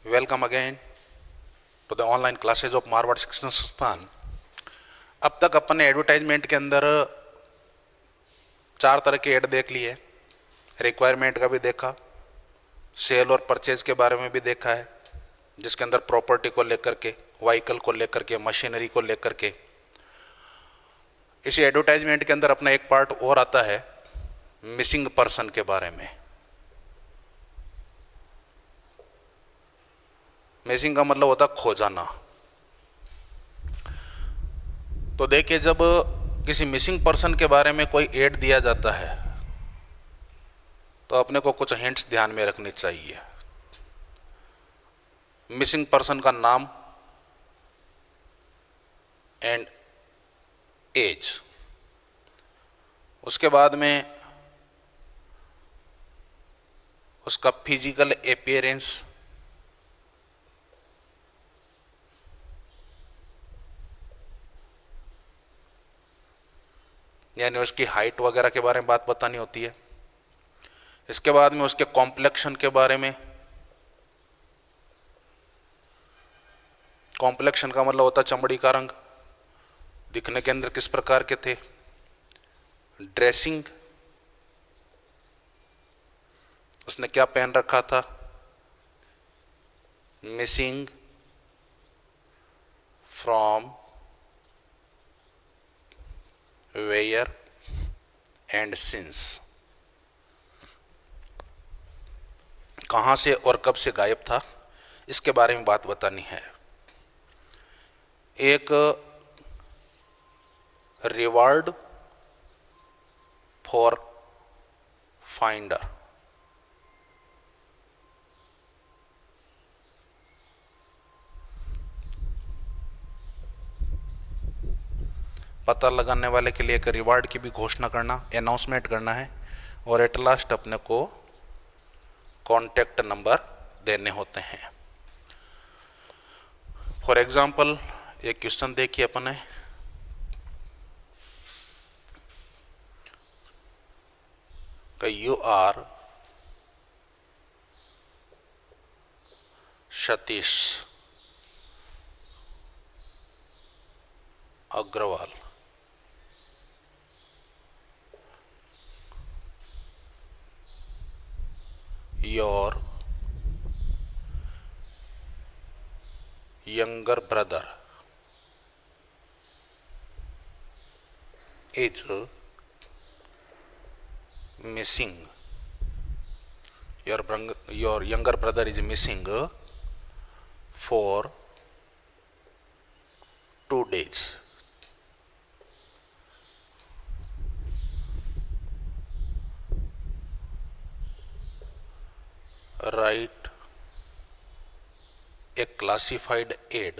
Welcome again to the online classes of Marwar Shikshan Sansthan. अब तक अपन ने एडवर्टाइजमेंट के अंदर 4 तरह के ऐड देख लिए। रिक्वायरमेंट का भी देखा, सेल और परचेज के बारे में भी देखा है, जिसके अंदर प्रॉपर्टी को लेकर के, व्हीकल को लेकर के, मशीनरी को लेकर के। इसी एडवर्टाइजमेंट के अंदर अपना एक पार्ट और आता है मिसिंग पर्सन के बारे में। मिसिंग का मतलब होता खो जाना। तो देखिए, जब किसी मिसिंग पर्सन के बारे में कोई ऐड दिया जाता है तो अपने को कुछ हिंट्स ध्यान में रखने चाहिए। मिसिंग पर्सन का नाम एंड एज, उसके बाद में उसका फिजिकल अपीयरेंस, यानी उसकी हाइट वगैरह के बारे में बात बतानी होती है। इसके बाद में उसके कॉम्प्लेक्शन के बारे में। कॉम्प्लेक्शन का मतलब होता चमड़ी का रंग, दिखने के अंदर किस प्रकार के थे। ड्रेसिंग, उसने क्या पहन रखा था। Missing from where and since, कहां से और कब से गायब था, इसके बारे में बात बतानी है। एक रिवार्ड फॉर फाइंडर, पता लगाने वाले के लिए एक रिवार्ड की भी घोषणा करना, अनाउंसमेंट करना है। और एट लास्ट अपने को कॉन्टैक्ट नंबर देने होते हैं। फॉर एग्जाम्पल एक क्वेश्चन देखिए अपने, you are Satish Agarwal, your younger brother is missing. Your younger brother is missing for 2 days. Write a classified ad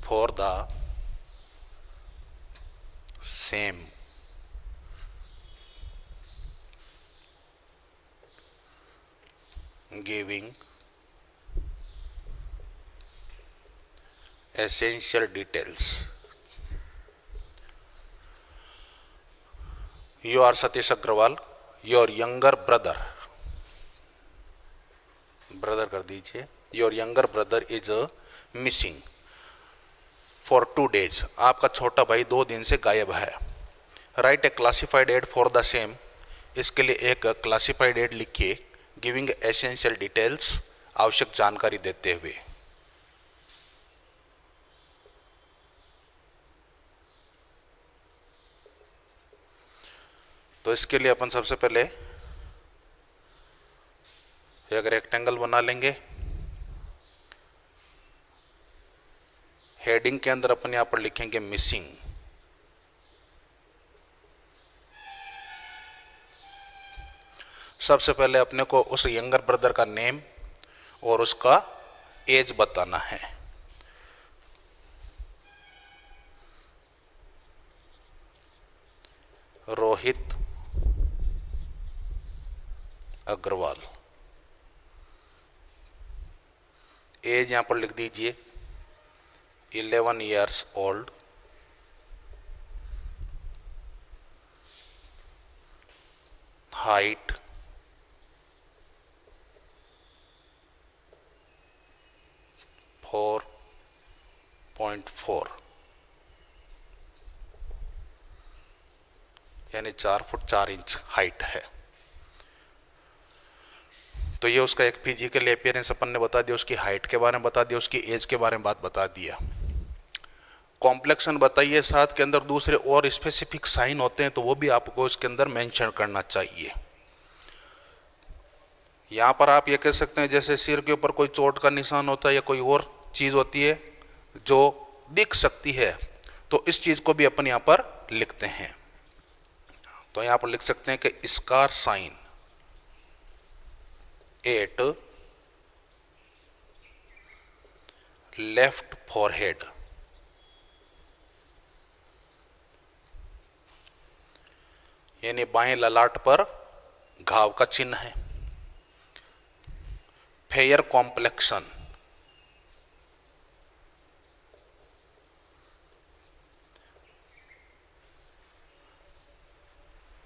for the same giving essential details. You are Satish Agrawal, your younger brother, brother कर दीजिए, your younger brother is missing for 2 days, आपका छोटा भाई 2 दिन से गायब है। Write a classified ad for the same, इसके लिए एक क्लासिफाइड एड लिखिए, गिविंग एसेंशियल डिटेल्स, आवश्यक जानकारी देते हुए। तो इसके लिए अपन सबसे पहले एक रेक्टेंगल बना लेंगे। हेडिंग के अंदर अपन यहां पर लिखेंगे मिसिंग। सबसे पहले अपने को उस यंगर ब्रदर का नेम और उसका एज बताना है। रोहित अग्रवाल। एज यहां पर लिख दीजिए 11 years old। height फोर 0.4 यानी 4 फुट 4 इंच हाइट है। तो ये उसका एक फिजिकल अपीयरेंस अपन ने बता दिया, उसकी हाइट के बारे में बता दिया, उसकी एज के बारे में बात बता दिया। कॉम्प्लेक्शन बताइए, साथ के अंदर दूसरे और स्पेसिफिक साइन होते हैं तो वो भी आपको इसके अंदर मेंशन करना चाहिए। यहाँ पर आप ये कह सकते हैं जैसे सिर के ऊपर कोई चोट का निशान होता है या कोई और चीज होती है जो दिख सकती है, तो इस चीज को भी अपन यहाँ पर लिखते हैं। तो यहाँ पर लिख सकते हैं कि scar sign at left forehead, यानी बाएं ललाट पर घाव का चिन्ह है। फेयर कॉम्प्लेक्शन,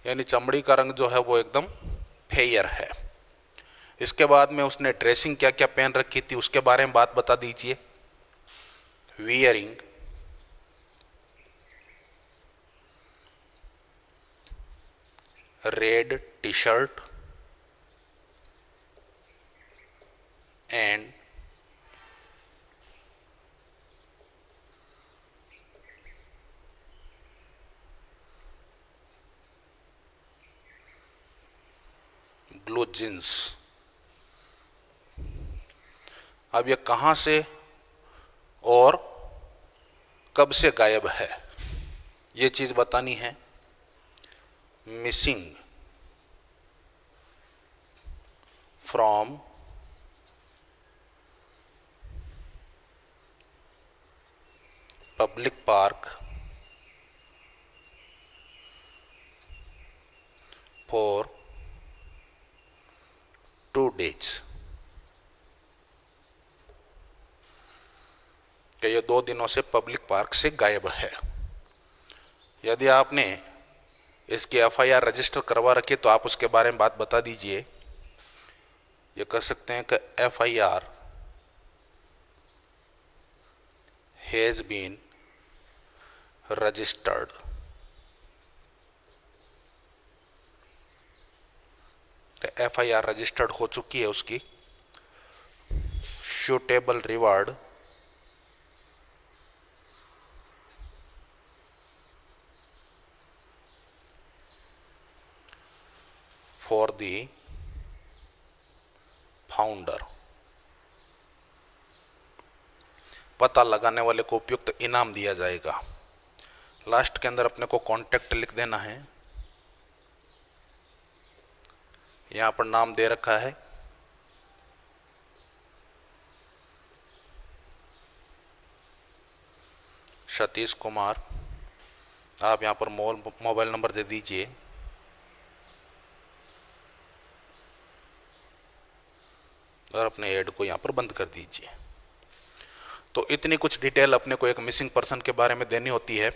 यानी चमड़ी का रंग जो है वो एकदम फेयर है। इसके बाद में उसने ड्रेसिंग क्या क्या पहन रखी थी उसके बारे में बात बता दीजिए। Wearing red T shirt and blue jeans. अब ये कहां से और कब से गायब है ये चीज बतानी है। Missing from public park for 2 days, कि ये 2 दिनों से पब्लिक पार्क से गायब है। यदि आपने इसकी एफआईआर रजिस्टर करवा रखी तो आप उसके बारे में बात बता दीजिए। ये कह सकते हैं कि FIR has been registered, FIR registered हो चुकी है उसकी। Suitable reward for the founder, पता लगाने वाले को उपयुक्त इनाम दिया जाएगा। लास्ट के अंदर अपने को कॉन्टेक्ट लिख देना है। यहां पर नाम दे रखा है सतीश कुमार। आप यहां पर मोबाइल नंबर दे दीजिए। और अपने ऐड को यहां पर बंद कर दीजिए। तो इतनी कुछ डिटेल अपने को एक मिसिंग पर्सन के बारे में देनी होती है।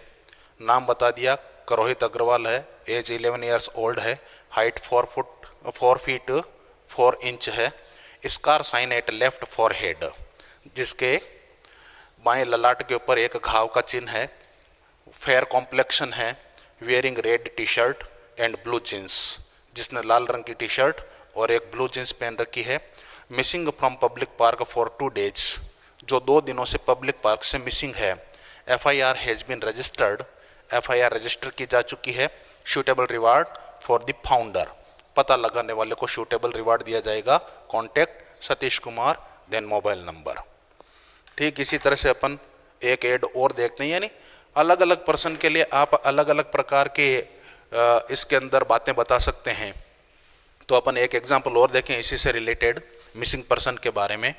नाम बता दिया, रोहित अग्रवाल है, एज 11 ईयर्स ओल्ड है, हाइट 4 फीट 4 इंच है, scar sign at left forehead, जिसके बाएं ललाट के ऊपर एक घाव का चिन्ह है, फेयर कॉम्प्लेक्शन है, wearing red T shirt and blue jeans, जिसने लाल रंग की टी शर्ट और एक ब्लू जींस पहन रखी है। Missing from public park for 2 days, जो 2 दिनों से पब्लिक पार्क से मिसिंग है। FIR has been registered, FIR register की जा चुकी है। Suitable reward for the founder, पता लगाने वाले को शूटेबल रिवार्ड दिया जाएगा। Contact Satish Kumar, then mobile number. ठीक इसी तरह से अपन एक ऐड और देखते हैं, यानी अलग अलग पर्सन के लिए आप अलग अलग प्रकार के इसके अंदर बातें बता सकते हैं। तो अपन एक एग्जांपल और देखें इसी से रिलेटेड मिसिंग पर्सन के बारे में।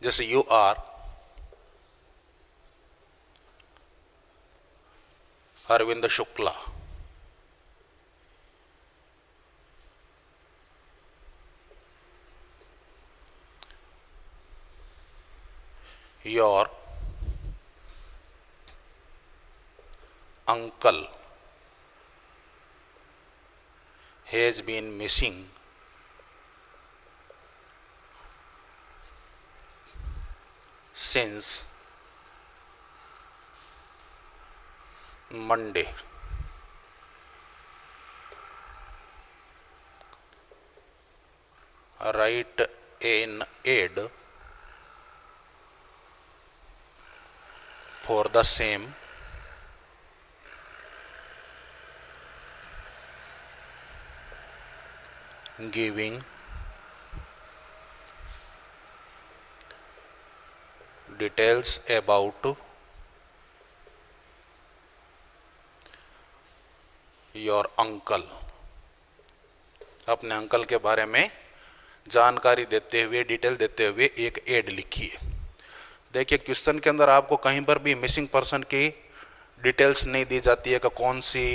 जैसे you are Arvind Shukla, your uncle has been missing since Monday. Write an ad for the same giving details about your uncle. अपने अंकल के बारे में जानकारी देते हुए, डिटेल देते हुए एक एड लिखिए। देखिए क्वेश्चन के अंदर आपको कहीं पर भी मिसिंग पर्सन की डिटेल्स नहीं दी जाती है कि कौन सी,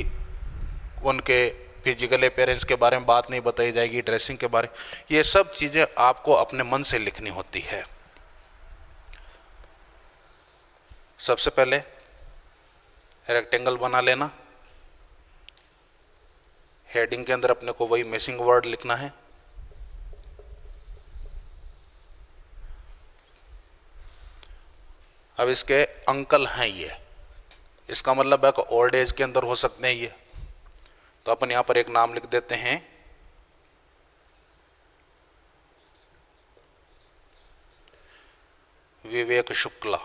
उनके फिजिकल अपीयरेंस के बारे में बात नहीं बताई जाएगी, ड्रेसिंग के बारे, ये सब चीजें आपको अपने मन से लिखनी होती है। सबसे पहले रेक्टेंगल बना लेना, हेडिंग के अंदर अपने को वही मिसिंग वर्ड लिखना है। अब इसके अंकल हैं ये, इसका मतलब है कि ओल्ड एज के अंदर हो सकते हैं ये, तो अपन यहां पर एक नाम लिख देते हैं विवेक शुक्ला।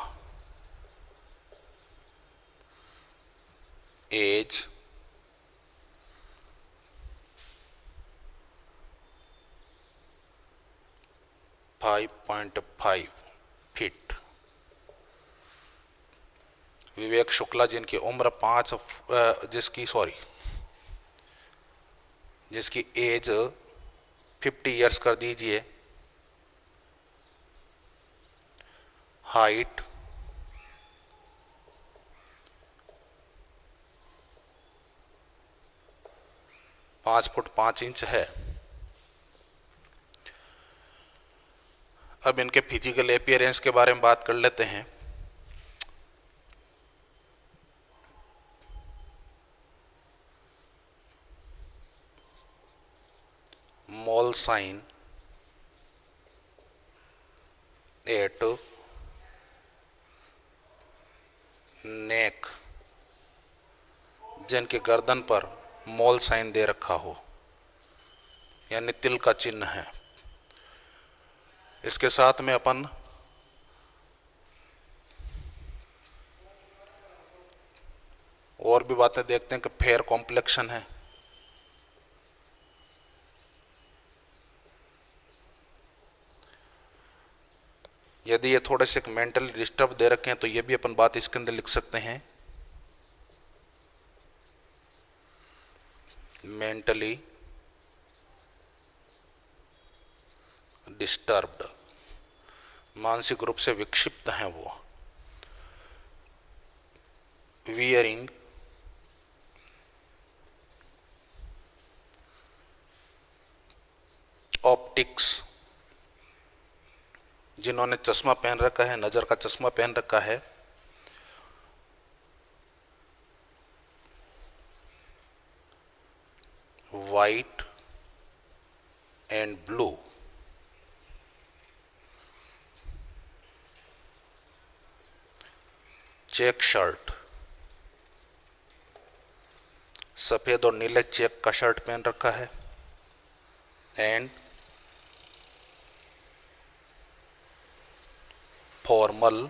Age 5.5 feet. विवेक शुक्ला जिनकी उम्र जिसकी एज 50 इयर्स कर दीजिए। हाइट 5 फुट 5 इंच है। अब इनके फिजिकल अपीयरेंस के बारे में बात कर लेते हैं। मॉल साइन एट नेक, जिनके गर्दन पर मॉल साइन दे रखा हो, यानी तिल का चिन्ह है। इसके साथ में अपन और भी बातें देखते हैं कि फेयर कॉम्प्लेक्शन है। यदि ये थोड़े से मेंटली डिस्टर्ब दे रखे हैं तो ये भी अपन बात इसके अंदर लिख सकते हैं, मेंटली डिस्टर्ब्ड, मानसिक रूप से विक्षिप्त हैं वो। वियरिंग ऑप्टिक्स, जिन्होंने चश्मा पहन रखा है, नजर का चश्मा पहन रखा है। White and blue, check shirt, सफेद और नीले चेक का शर्ट पहन रखा है। एंड फॉर्मल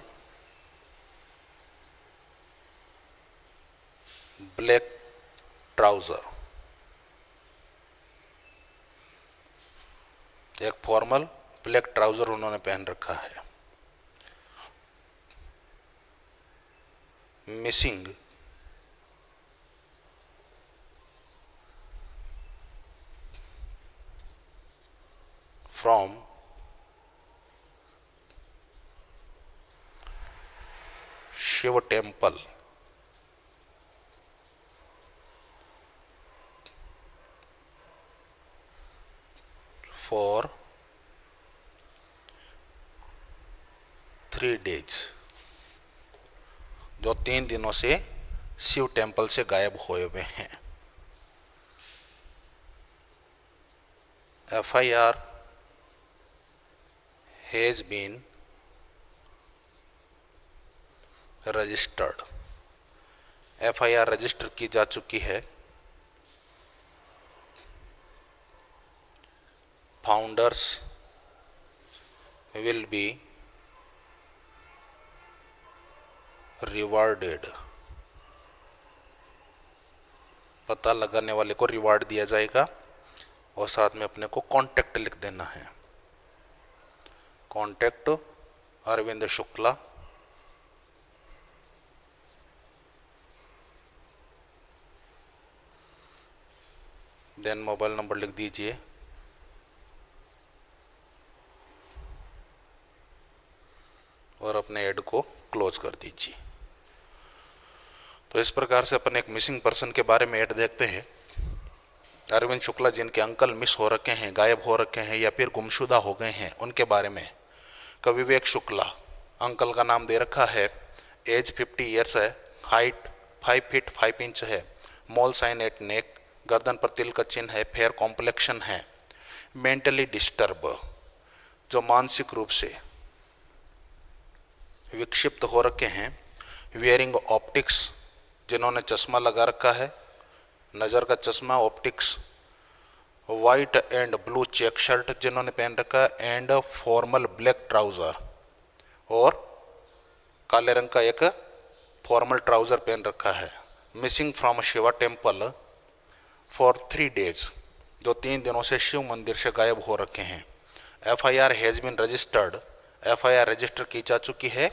ब्लैक ट्राउजर, एक फॉर्मल ब्लैक ट्राउजर उन्होंने पहन रखा है। Missing from Shiv temple for 3 days, जो 3 दिनों से शिव टेम्पल से गायब हुए हुए हैं। FIR has been registered, FIR register की जा चुकी है। फाउंडर्स विल बी रिवार्डेड, पता लगाने वाले को रिवार्ड दिया जाएगा। और साथ में अपने को कॉन्टेक्ट लिख देना है, contact Arvind Shukla, then mobile number लिख दीजिए, और अपने ऐड को क्लोज कर दीजिए। तो इस प्रकार से अपन एक मिसिंग पर्सन के बारे में ऐड देखते हैं। अरविंद शुक्ला जिनके अंकल मिस हो रखे हैं, गायब हो रखे हैं या फिर गुमशुदा हो गए हैं, उनके बारे में। विवेक शुक्ला, अंकल का नाम दे रखा है, एज 50 ईयर्स है, हाइट 5 फीट 5 इंच है, मॉल साइन एट नेक, गर्दन पर तिल का चिन्ह है, फेयर कॉम्प्लेक्शन है, मेंटली डिस्टर्ब, जो मानसिक रूप से विक्षिप्त हो रखे हैं, वियरिंग ऑप्टिक्स, जिन्होंने चश्मा लगा रखा है, नज़र का चश्मा, optics, white and blue check shirt जिन्होंने पहन रखा है, एंड फॉर्मल ब्लैक ट्राउज़र, और काले रंग का एक फॉर्मल ट्राउज़र पहन रखा है। Missing from Shiva temple for 3 days, जो 3 दिनों से शिव मंदिर से गायब हो रखे हैं। FIR has been registered, FIR register की जा चुकी है।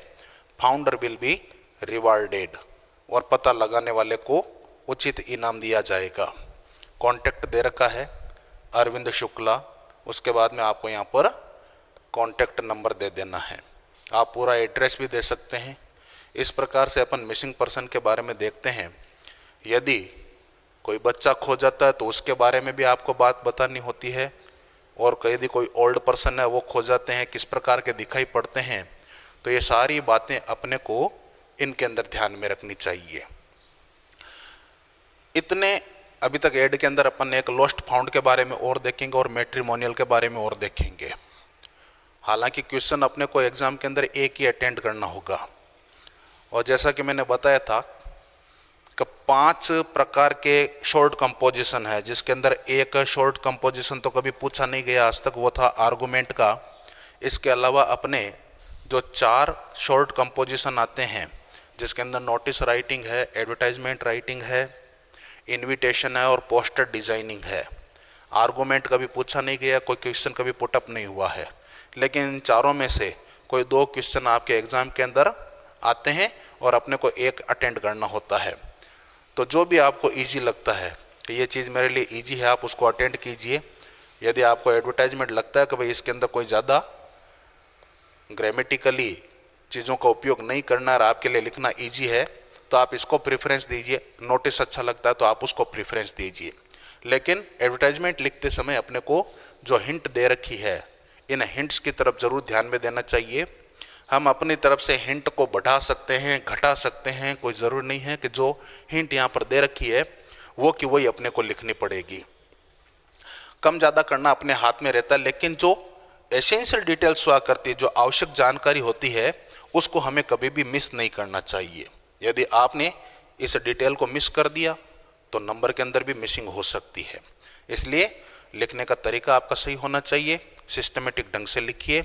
फाउंडर विल बी रिवार्डेड, और पता लगाने वाले को उचित इनाम दिया जाएगा। कॉन्टेक्ट दे रखा है अरविंद शुक्ला, उसके बाद में आपको यहाँ पर कॉन्टेक्ट नंबर दे देना है, आप पूरा एड्रेस भी दे सकते हैं। इस प्रकार से अपन मिसिंग पर्सन के बारे में देखते हैं। यदि कोई बच्चा खो जाता है तो उसके बारे में भी आपको बात बतानी होती है, और यदि कोई ओल्ड पर्सन है वो खो जाते हैं, किस प्रकार के दिखाई पड़ते हैं, तो ये सारी बातें अपने को इनके अंदर ध्यान में रखनी चाहिए। इतने अभी तक ऐड के अंदर अपन एक लॉस्ट फाउंड के बारे में और देखेंगे और मैट्रिमोनियल के बारे में और देखेंगे। हालांकि क्वेश्चन अपने को एग्जाम के अंदर एक ही अटेंड करना होगा, और जैसा कि मैंने बताया था कि 5 प्रकार के शॉर्ट कंपोजिशन है, जिसके अंदर एक शॉर्ट कंपोजिशन तो कभी पूछा नहीं गया आज तक, वो था आर्गुमेंट का। इसके अलावा अपने जो 4 शॉर्ट कंपोजिशन आते हैं, जिसके अंदर नोटिस राइटिंग है, एडवर्टाइजमेंट राइटिंग है, इनविटेशन है और पोस्टर डिजाइनिंग है। आर्गुमेंट कभी पूछा नहीं गया, कोई क्वेश्चन कभी पुटअप नहीं हुआ है, लेकिन इन चारों में से कोई 2 क्वेश्चन आपके एग्जाम के अंदर आते हैं और अपने को एक अटेंड करना होता है। तो जो भी आपको इजी लगता है कि ये चीज़ मेरे लिए इजी है, आप उसको अटेंड कीजिए। यदि आपको एडवर्टाइजमेंट लगता है कि भाई इसके अंदर कोई ज़्यादा ग्रामेटिकली चीज़ों का उपयोग नहीं करना और आपके लिए लिखना इजी है, तो आप इसको प्रेफरेंस दीजिए। नोटिस अच्छा लगता है तो आप उसको प्रेफरेंस दीजिए। लेकिन एडवर्टाइजमेंट लिखते समय अपने को जो हिंट दे रखी है, इन हिंट्स की तरफ जरूर ध्यान में देना चाहिए। हम अपनी तरफ से हिंट को बढ़ा सकते हैं, घटा सकते हैं, कोई ज़रूर नहीं है कि जो हिंट यहाँ पर दे रखी है वो कि वही अपने को लिखनी पड़ेगी। कम ज़्यादा करना अपने हाथ में रहता है, लेकिन जो एसेंशियल डिटेल्स हुआ करती है, जो आवश्यक जानकारी होती है, उसको हमें कभी भी मिस नहीं करना चाहिए। यदि आपने इस डिटेल को मिस कर दिया तो नंबर के अंदर भी मिसिंग हो सकती है। इसलिए लिखने का तरीका आपका सही होना चाहिए, सिस्टमेटिक ढंग से लिखिए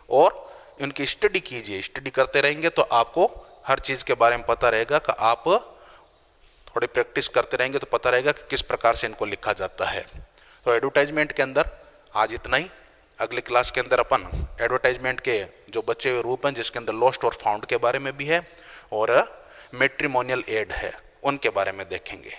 और इनकी स्टडी कीजिए। स्टडी करते रहेंगे तो आपको हर चीज़ के बारे में पता रहेगा कि आप थोड़ी प्रैक्टिस करते रहेंगे तो पता रहेगा कि किस प्रकार से इनको लिखा जाता है। तो एडवर्टाइजमेंट के अंदर आज इतना ही। अगली क्लास के अंदर अपन एडवर्टाइजमेंट के जो बचे हुए रूप हैं, जिसके अंदर लॉस्ट और फाउंड के बारे में भी है और मैट्रिमोनियल एड है, उनके बारे में देखेंगे।